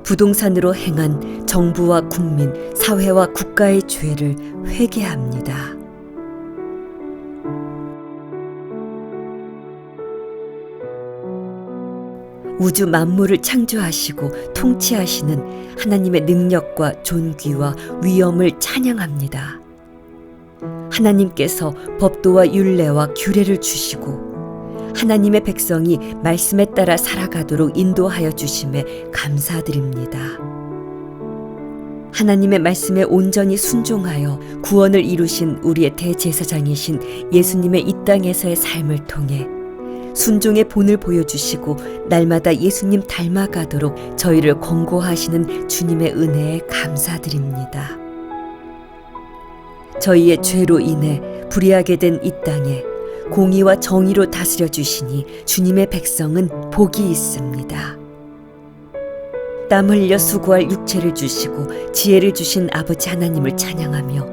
부동산으로 행한 정부와 국민, 사회와 국가의 죄를 회개합니다. 우주 만물을 창조하시고 통치하시는 하나님의 능력과 존귀와 위엄을 찬양합니다. 하나님께서 법도와 율례와 규례를 주시고 하나님의 백성이 말씀에 따라 살아가도록 인도하여 주심에 감사드립니다. 하나님의 말씀에 온전히 순종하여 구원을 이루신 우리의 대제사장이신 예수님의 이 땅에서의 삶을 통해 순종의 본을 보여주시고 날마다 예수님 닮아가도록 저희를 권고하시는 주님의 은혜에 감사드립니다. 저희의 죄로 인해 불의하게 된 이 땅에 공의와 정의로 다스려 주시니 주님의 백성은 복이 있습니다. 땀 흘려 수고할 육체를 주시고 지혜를 주신 아버지 하나님을 찬양하며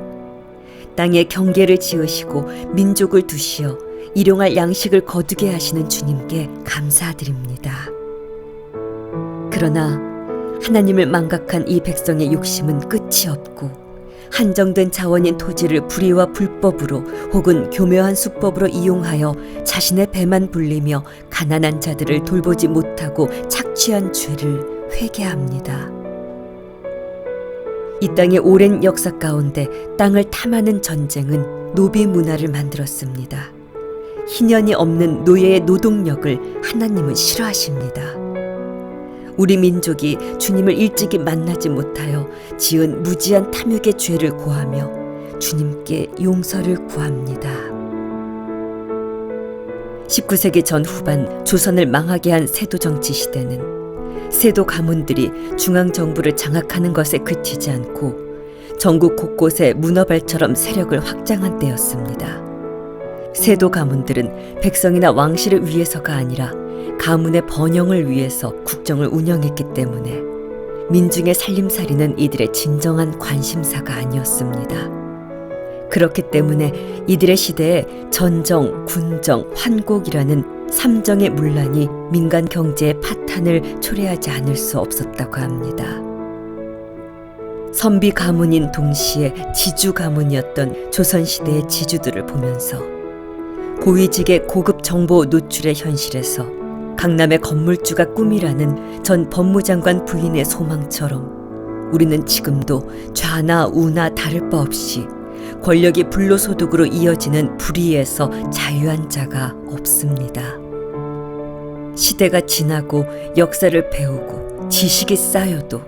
땅에 경계를 지으시고 민족을 두시어 일용할 양식을 거두게 하시는 주님께 감사드립니다. 그러나 하나님을 망각한 이 백성의 욕심은 끝이 없고 한정된 자원인 토지를 불의와 불법으로 혹은 교묘한 수법으로 이용하여 자신의 배만 불리며 가난한 자들을 돌보지 못하고 착취한 죄를 회개합니다. 이 땅의 오랜 역사 가운데 땅을 탐하는 전쟁은 노비 문화를 만들었습니다. 희년이 없는 노예의 노동력을 하나님은 싫어하십니다. 우리 민족이 주님을 일찍이 만나지 못하여 지은 무지한 탐욕의 죄를 고하며 주님께 용서를 구합니다. 19세기 전 후반 조선을 망하게 한 세도 정치 시대는 세도 가문들이 중앙정부를 장악하는 것에 그치지 않고 전국 곳곳에 문어발처럼 세력을 확장한 때였습니다. 세도 가문들은 백성이나 왕실을 위해서가 아니라 가문의 번영을 위해서 국정을 운영했기 때문에 민중의 살림살이는 이들의 진정한 관심사가 아니었습니다. 그렇기 때문에 이들의 시대에 전정, 군정, 환곡이라는 삼정의 문란이 민간 경제의 파탄을 초래하지 않을 수 없었다고 합니다. 선비 가문인 동시에 지주 가문이었던 조선시대의 지주들을 보면서 고위직의 고급 정보 노출의 현실에서 강남의 건물주가 꿈이라는 전 법무장관 부인의 소망처럼 우리는 지금도 좌나 우나 다를 바 없이 권력이 불로소득으로 이어지는 불의에서 자유한 자가 없습니다. 시대가 지나고 역사를 배우고 지식이 쌓여도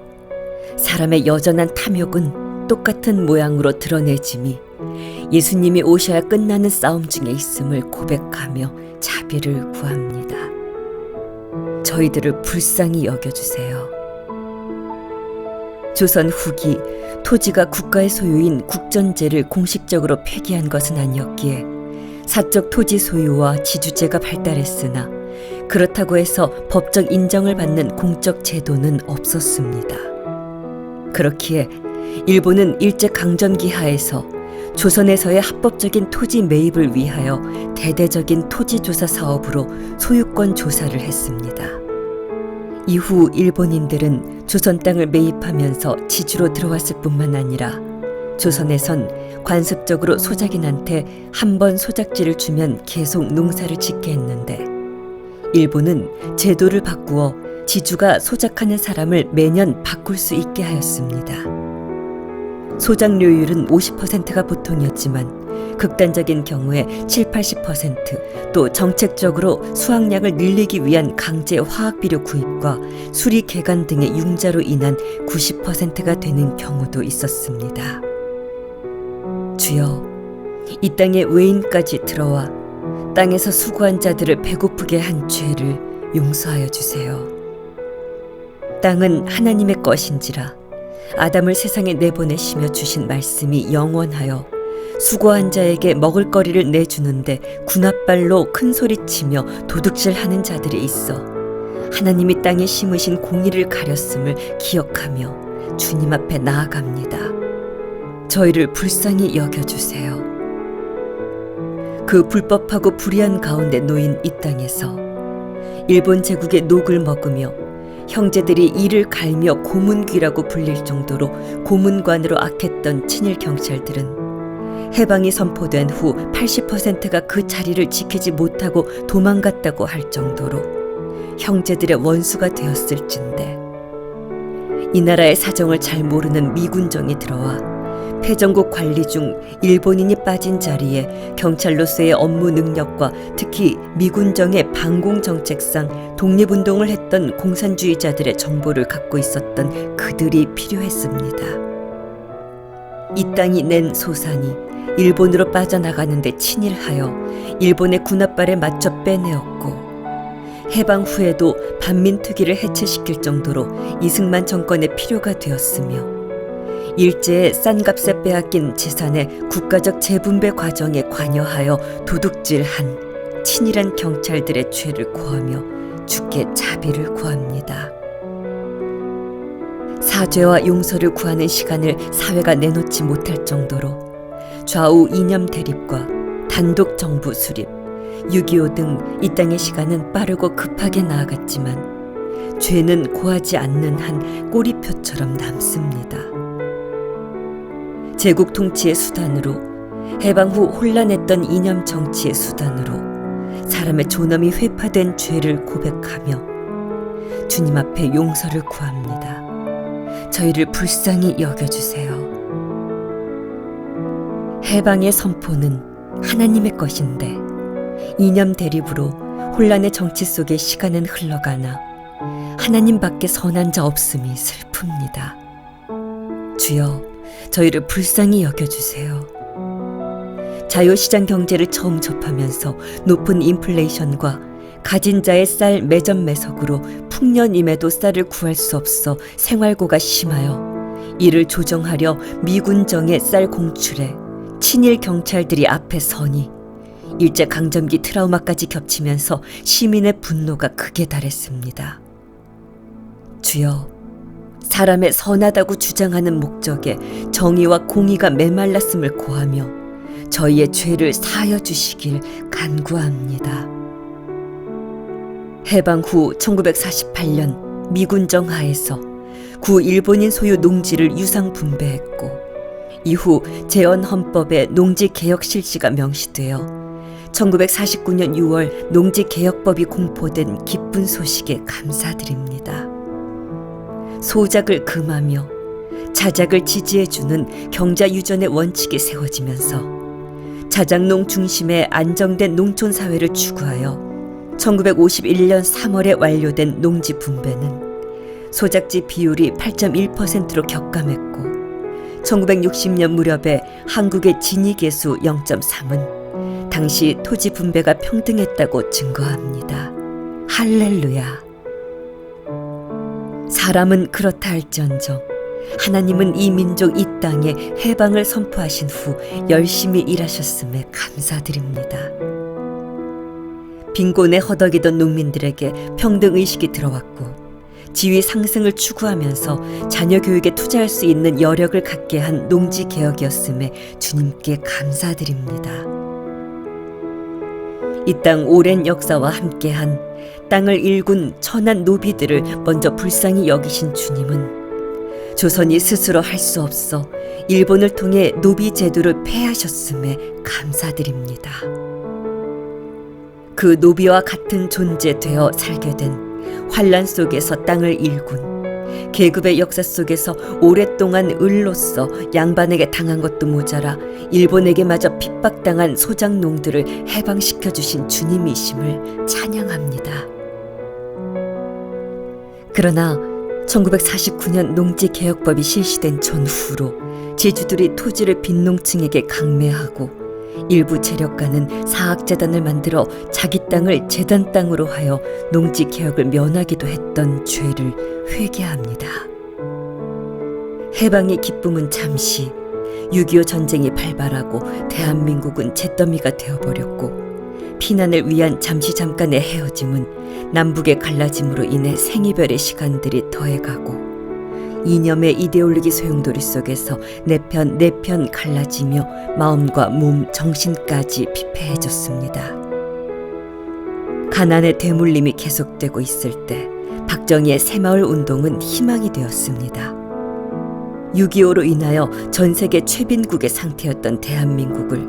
사람의 여전한 탐욕은 똑같은 모양으로 드러내짐이 예수님이 오셔야 끝나는 싸움 중에 있음을 고백하며 자비를 구합니다. 저희들을 불쌍히 여겨주세요. 조선 후기 토지가 국가의 소유인 국전제를 공식적으로 폐기한 것은 아니었기에 사적 토지 소유와 지주제가 발달했으나 그렇다고 해서 법적 인정을 받는 공적 제도는 없었습니다. 그렇기에 일본은 일제강점기 하에서 조선에서의 합법적인 토지 매입을 위하여 대대적인 토지조사 사업으로 소유권 조사를 했습니다. 이후 일본인들은 조선 땅을 매입하면서 지주로 들어왔을 뿐만 아니라 조선에선 관습적으로 소작인한테 한 번 소작지를 주면 계속 농사를 짓게 했는데 일본은 제도를 바꾸어 지주가 소작하는 사람을 매년 바꿀 수 있게 하였습니다. 소작료율은 50%가 보통이었지만 극단적인 경우에 70-80%, 또 정책적으로 수확량을 늘리기 위한 강제 화학비료 구입과 수리 개간 등의 융자로 인한 90%가 되는 경우도 있었습니다. 주여, 이 땅에 외인까지 들어와 땅에서 수고한 자들을 배고프게 한 죄를 용서하여 주세요. 땅은 하나님의 것인지라 아담을 세상에 내보내시며 주신 말씀이 영원하여 수고한 자에게 먹을거리를 내주는데 군홧발로 큰소리치며 도둑질하는 자들이 있어 하나님이 땅에 심으신 공의를 가렸음을 기억하며 주님 앞에 나아갑니다. 저희를 불쌍히 여겨주세요. 그 불법하고 불의한 가운데 놓인 이 땅에서 일본 제국의 녹을 먹으며 형제들이 이를 갈며 고문귀라고 불릴 정도로 고문관으로 악했던 친일 경찰들은 해방이 선포된 후 80%가 그 자리를 지키지 못하고 도망갔다고 할 정도로 형제들의 원수가 되었을진데, 이 나라의 사정을 잘 모르는 미군정이 들어와 패전국 관리 중 일본인이 빠진 자리에 경찰로서의 업무 능력과 특히 미군정의 반공 정책상 독립운동을 했던 공산주의자들의 정보를 갖고 있었던 그들이 필요했습니다. 이 땅이 낸 소산이 일본으로 빠져나가는데 친일하여 일본의 군합발에 맞춰 빼내었고, 해방 후에도 반민특위를 해체시킬 정도로 이승만 정권의 필요가 되었으며, 일제의 싼 값에 빼앗긴 재산의 국가적 재분배 과정에 관여하여 도둑질한 친일한 경찰들의 죄를 고하며 주께 자비를 구합니다. 사죄와 용서를 구하는 시간을 사회가 내놓지 못할 정도로 좌우 이념 대립과 단독 정부 수립, 6.25 등 이 땅의 시간은 빠르고 급하게 나아갔지만 죄는 고하지 않는 한 꼬리표처럼 남습니다. 제국 통치의 수단으로, 해방 후 혼란했던 이념 정치의 수단으로 사람의 존엄이 회파된 죄를 고백하며 주님 앞에 용서를 구합니다. 저희를 불쌍히 여겨주세요. 해방의 선포는 하나님의 것인데 이념 대립으로 혼란의 정치 속에 시간은 흘러가나 하나님밖에 선한 자 없음이 슬픕니다. 주여, 저희를 불쌍히 여겨주세요. 자유시장 경제를 처음 접하면서 높은 인플레이션과 가진 자의 쌀 매점매석으로 풍년임에도 쌀을 구할 수 없어 생활고가 심하여 이를 조정하려 미군정의 쌀 공출에 친일 경찰들이 앞에 서니 일제강점기 트라우마까지 겹치면서 시민의 분노가 극에 달했습니다. 주여, 사람의 선하다고 주장하는 목적에 정의와 공의가 메말랐음을 고하며 저희의 죄를 사하여 주시길 간구합니다. 해방 후 1948년 미군정 하에서 구 일본인 소유 농지를 유상 분배했고, 이후 재헌헌법에 농지개혁 실시가 명시되어 1949년 6월 농지개혁법이 공포된 기쁜 소식에 감사드립니다. 소작을 금하며 자작을 지지해주는 경자유전의 원칙이 세워지면서 자작농 중심의 안정된 농촌사회를 추구하여 1951년 3월에 완료된 농지 분배는 소작지 비율이 8.1%로 격감했고, 1960년 무렵에 한국의 진위계수 0.3은 당시 토지 분배가 평등했다고 증거합니다. 할렐루야. 사람은 그렇다 할지언정 하나님은 이 민족 이 땅에 해방을 선포하신 후 열심히 일하셨음에 감사드립니다. 빈곤에 허덕이던 농민들에게 평등의식이 들어왔고, 지위 상승을 추구하면서 자녀 교육에 투자할 수 있는 여력을 갖게 한 농지개혁이었음에 주님께 감사드립니다. 이 땅 오랜 역사와 함께한 땅을 일군 천한 노비들을 먼저 불쌍히 여기신 주님은 조선이 스스로 할 수 없어 일본을 통해 노비 제도를 폐하셨음에 감사드립니다. 그 노비와 같은 존재 되어 살게 된 환란 속에서 땅을 일군, 계급의 역사 속에서 오랫동안 을로서 양반에게 당한 것도 모자라 일본에게마저 핍박당한 소작농들을 해방시켜주신 주님이심을 찬양합니다. 그러나 1949년 농지개혁법이 실시된 전후로 제주들이 토지를 빈농층에게 강매하고 일부 재력가는 사학재단을 만들어 자기 땅을 재단 땅으로 하여 농지개혁을 면하기도 했던 죄를 회개합니다. 해방의 기쁨은 잠시, 6.25 전쟁이 발발하고 대한민국은 잿더미가 되어버렸고, 피난을 위한 잠깐의 헤어짐은 남북의 갈라짐으로 인해 생이별의 시간들이 더해가고, 이념의 이데올로기 소용돌이 속에서 내 편 갈라지며 마음과 몸, 정신까지 피폐해졌습니다. 가난의 되물림이 계속되고 있을 때 박정희의 새마을 운동은 희망이 되었습니다. 6.25로 인하여 전 세계 최빈국의 상태였던 대한민국을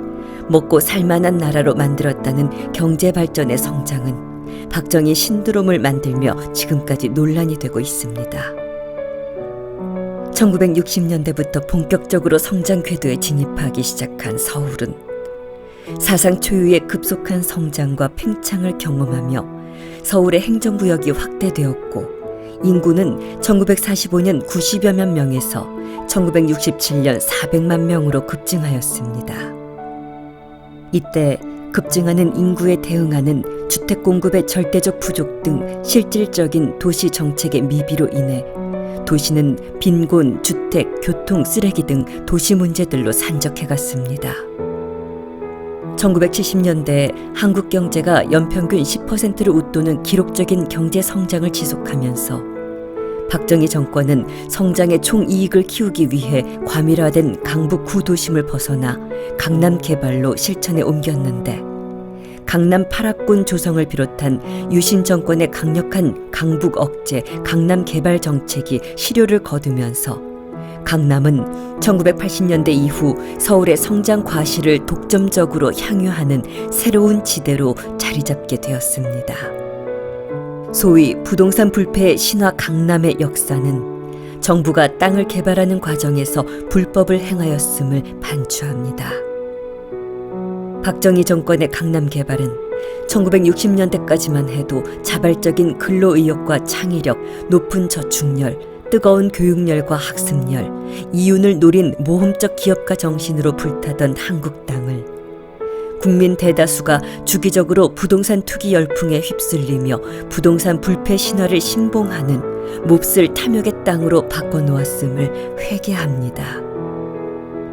먹고 살만한 나라로 만들었다는 경제발전의 성장은 박정희 신드롬을 만들며 지금까지 논란이 되고 있습니다. 1960년대부터 본격적으로 성장 궤도에 진입하기 시작한 서울은 사상 초유의 급속한 성장과 팽창을 경험하며 서울의 행정구역이 확대되었고 인구는 1945년 90여만 명에서 1967년 400만 명으로 급증하였습니다. 이때 급증하는 인구에 대응하는 주택 공급의 절대적 부족 등 실질적인 도시 정책의 미비로 인해 도시는 빈곤, 주택, 교통, 쓰레기 등 도시 문제들로 산적해갔습니다. 1970년대에 한국 경제가 연평균 10%를 웃도는 기록적인 경제 성장을 지속하면서 박정희 정권은 성장의 총이익을 키우기 위해 과밀화된 강북 구도심을 벗어나 강남 개발로 실천에 옮겼는데 강남 8합군 조성을 비롯한 유신 정권의 강력한 강북 억제, 강남 개발 정책이 실효를 거두면서 강남은 1980년대 이후 서울의 성장 과실을 독점적으로 향유하는 새로운 지대로 자리 잡게 되었습니다. 소위 부동산 불패의 신화 강남의 역사는 정부가 땅을 개발하는 과정에서 불법을 행하였음을 반추합니다. 박정희 정권의 강남 개발은 1960년대까지만 해도 자발적인 근로의욕과 창의력, 높은 저축률, 뜨거운 교육열과 학습열, 이윤을 노린 모험적 기업가 정신으로 불타던 한국 땅을 국민 대다수가 주기적으로 부동산 투기 열풍에 휩쓸리며 부동산 불패 신화를 신봉하는 몹쓸 탐욕의 땅으로 바꿔놓았음을 회개합니다.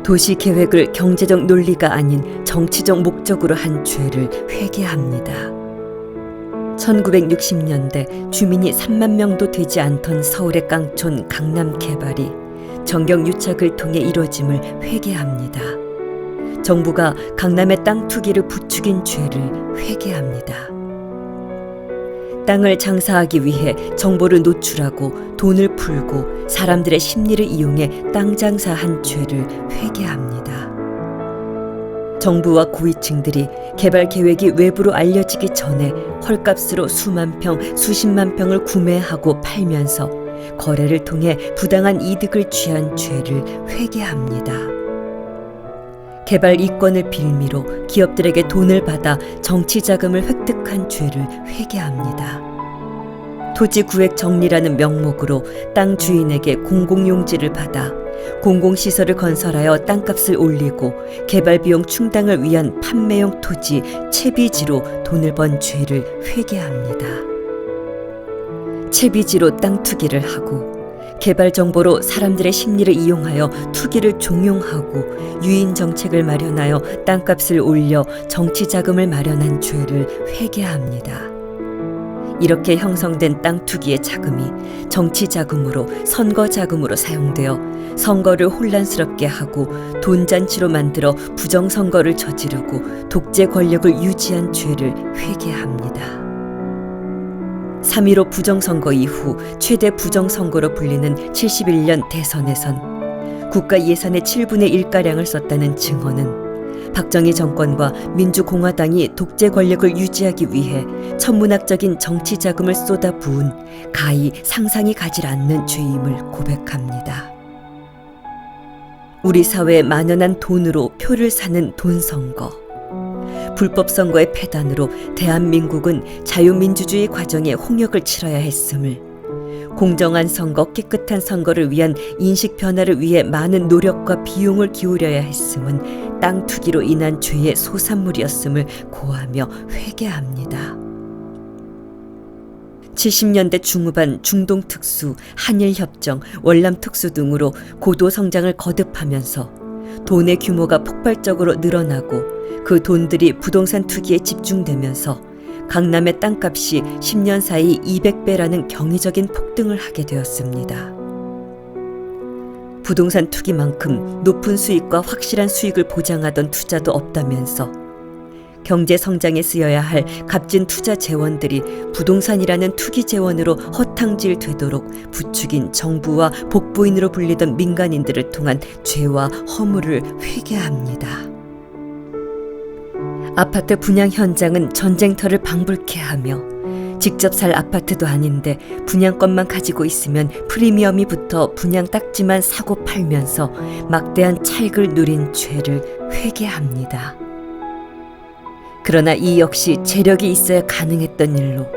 도시 계획을 경제적 논리가 아닌 정치적 목적으로 한 죄를 회개합니다. 1960년대 주민이 3만 명도 되지 않던 서울의 깡촌 강남 개발이 정경유착을 통해 이뤄짐을 회개합니다. 정부가 강남의 땅 투기를 부추긴 죄를 회개합니다. 땅을 장사하기 위해 정보를 노출하고 돈을 풀고 사람들의 심리를 이용해 땅 장사한 죄를 회개합니다. 정부와 고위층들이 개발 계획이 외부로 알려지기 전에 헐값으로 수만 평, 수십만 평을 구매하고 팔면서 거래를 통해 부당한 이득을 취한 죄를 회개합니다. 개발 이권을 빌미로 기업들에게 돈을 받아 정치 자금을 획득한 죄를 회개합니다. 토지 구획 정리라는 명목으로 땅 주인에게 공공용지를 받아 공공시설을 건설하여 땅값을 올리고 개발 비용 충당을 위한 판매용 토지 채비지로 돈을 번 죄를 회개합니다. 채비지로 땅 투기를 하고 개발 정보로 사람들의 심리를 이용하여 투기를 종용하고 유인 정책을 마련하여 땅값을 올려 정치 자금을 마련한 죄를 회개합니다. 이렇게 형성된 땅 투기의 자금이 정치 자금으로 선거 자금으로 사용되어 선거를 혼란스럽게 하고 돈잔치로 만들어 부정선거를 저지르고 독재 권력을 유지한 죄를 회개합니다. 3.15 부정선거 이후 최대 부정선거로 불리는 71년 대선에선 국가 예산의 7분의 1가량을 썼다는 증언은 박정희 정권과 민주공화당이 독재 권력을 유지하기 위해 천문학적인 정치 자금을 쏟아부은 가히 상상이 가질 않는 죄임을 고백합니다. 우리 사회에 만연한 돈으로 표를 사는 돈선거. 불법 선거의 폐단으로 대한민국은 자유민주주의 과정에 홍역을 치러야 했음을, 공정한 선거, 깨끗한 선거를 위한 인식 변화를 위해 많은 노력과 비용을 기울여야 했음은 땅 투기로 인한 죄의 소산물이었음을 고하며 회개합니다. 70년대 중후반 중동특수, 한일협정, 월남특수 등으로 고도 성장을 거듭하면서 돈의 규모가 폭발적으로 늘어나고 그 돈들이 부동산 투기에 집중되면서 강남의 땅값이 10년 사이 200배라는 경이적인 폭등을 하게 되었습니다. 부동산 투기만큼 높은 수익과 확실한 수익을 보장하던 투자도 없다면서 경제 성장에 쓰여야 할 값진 투자 재원들이 부동산이라는 투기 재원으로 허탕질 되도록 부추긴 정부와 복부인으로 불리던 민간인들을 통한 죄와 허물을 회개합니다. 아파트 분양 현장은 전쟁터를 방불케 하며 직접 살 아파트도 아닌데 분양권만 가지고 있으면 프리미엄이 붙어 분양 딱지만 사고 팔면서 막대한 차익을 누린 죄를 회개합니다. 그러나 이 역시 재력이 있어야 가능했던 일로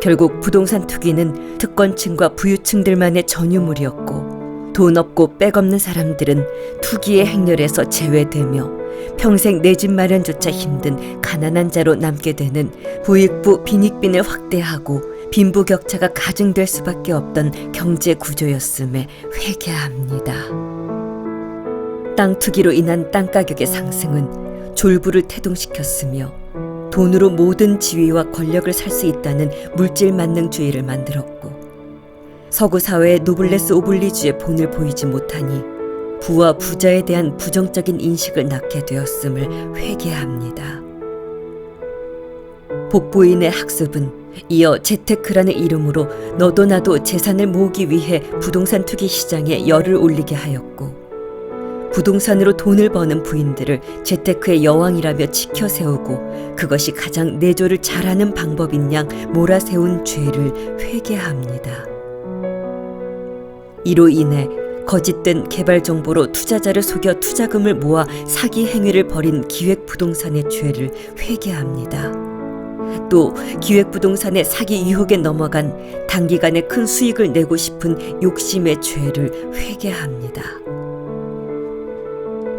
결국 부동산 투기는 특권층과 부유층들만의 전유물이었고 돈 없고 백 없는 사람들은 투기의 행렬에서 제외되며 평생 내 집 마련조차 힘든 가난한 자로 남게 되는 부익부 빈익빈을 확대하고 빈부격차가 가중될 수밖에 없던 경제 구조였음에 회개합니다. 땅 투기로 인한 땅가격의 상승은 졸부를 태동시켰으며 돈으로 모든 지위와 권력을 살 수 있다는 물질 만능주의를 만들었고 서구 사회의 노블레스 오블리주의 본을 보이지 못하니 부와 부자에 대한 부정적인 인식을 낳게 되었음을 회개합니다. 복부인의 학습은 이어 재테크라는 이름으로 너도 나도 재산을 모으기 위해 부동산 투기 시장에 열을 올리게 하였고 부동산으로 돈을 버는 부인들을 재테크의 여왕이라며 치켜 세우고 그것이 가장 내조를 잘하는 방법인 양 몰아세운 죄를 회개합니다. 이로 인해 거짓된 개발 정보로 투자자를 속여 투자금을 모아 사기 행위를 벌인 기획부동산의 죄를 회개합니다. 또 기획부동산의 사기 유혹에 넘어간 단기간에 큰 수익을 내고 싶은 욕심의 죄를 회개합니다.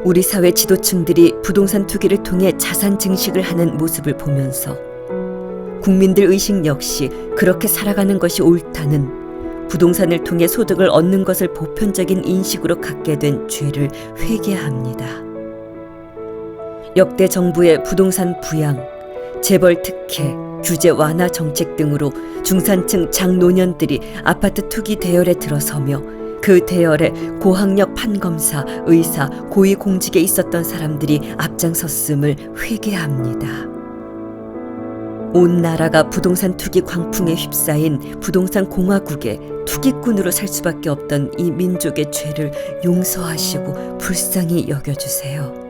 우리 사회 지도층들이 부동산 투기를 통해 자산 증식을 하는 모습을 보면서 국민들 의식 역시 그렇게 살아가는 것이 옳다는 부동산을 통해 소득을 얻는 것을 보편적인 인식으로 갖게 된 죄를 회개합니다. 역대 정부의 부동산 부양, 재벌 특혜, 규제 완화 정책 등으로 중산층 장노년들이 아파트 투기 대열에 들어서며 그 대열에 고학력 판검사, 의사, 고위공직에 있었던 사람들이 앞장섰음을 회개합니다. 온 나라가 부동산 투기 광풍에 휩싸인 부동산 공화국의 투기꾼으로 살 수밖에 없던 이 민족의 죄를 용서하시고 불쌍히 여겨주세요.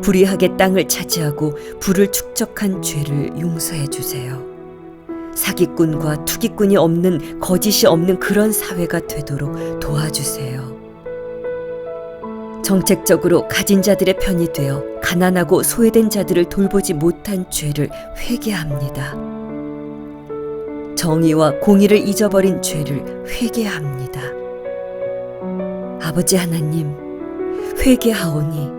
불의하게 땅을 차지하고 부를 축적한 죄를 용서해 주세요. 사기꾼과 투기꾼이 없는 거짓이 없는 그런 사회가 되도록 도와주세요. 정책적으로 가진 자들의 편이 되어 가난하고 소외된 자들을 돌보지 못한 죄를 회개합니다. 정의와 공의를 잊어버린 죄를 회개합니다. 아버지 하나님, 회개하오니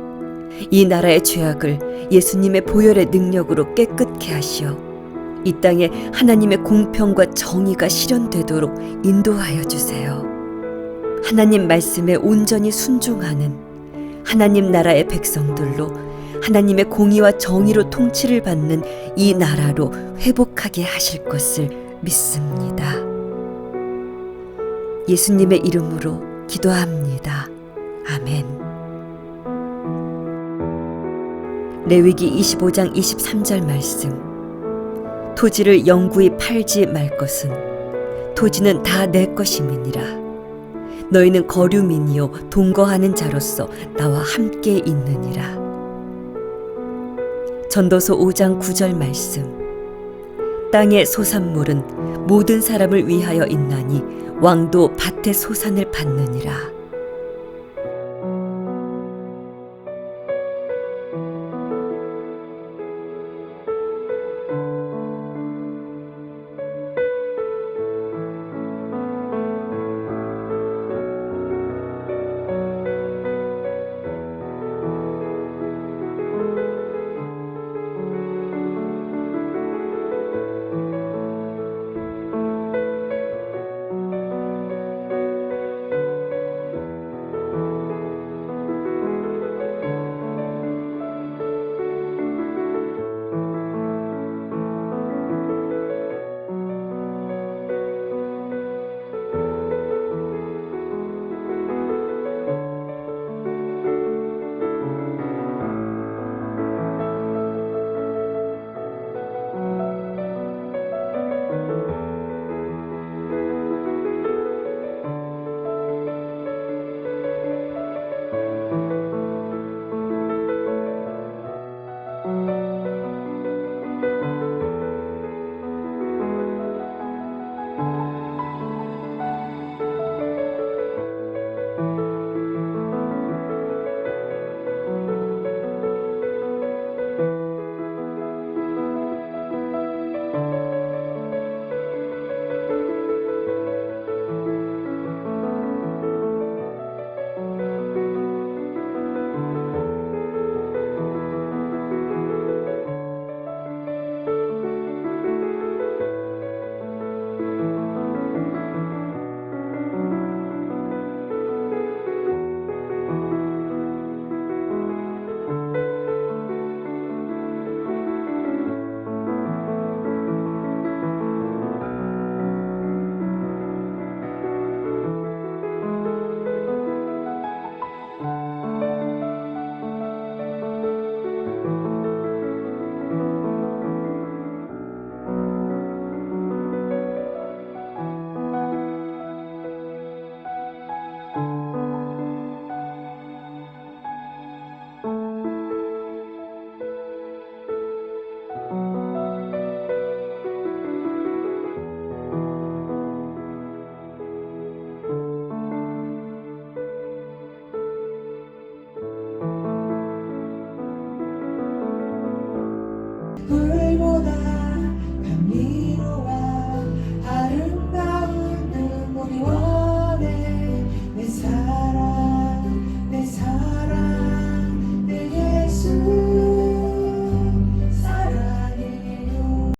이 나라의 죄악을 예수님의 보혈의 능력으로 깨끗게 하시어 이 땅에 하나님의 공평과 정의가 실현되도록 인도하여 주세요. 하나님 말씀에 온전히 순종하는 하나님 나라의 백성들로 하나님의 공의와 정의로 통치를 받는 이 나라로 회복하게 하실 것을 믿습니다. 예수님의 이름으로 기도합니다. 아멘. 레위기 25장 23절 말씀. 토지를 영구히 팔지 말 것은 토지는 다 내 것임이니라. 너희는 거류민이요 동거하는 자로서 나와 함께 있느니라. 전도서 5장 9절 말씀. 땅의 소산물은 모든 사람을 위하여 있나니 왕도 밭의 소산을 받느니라. 알고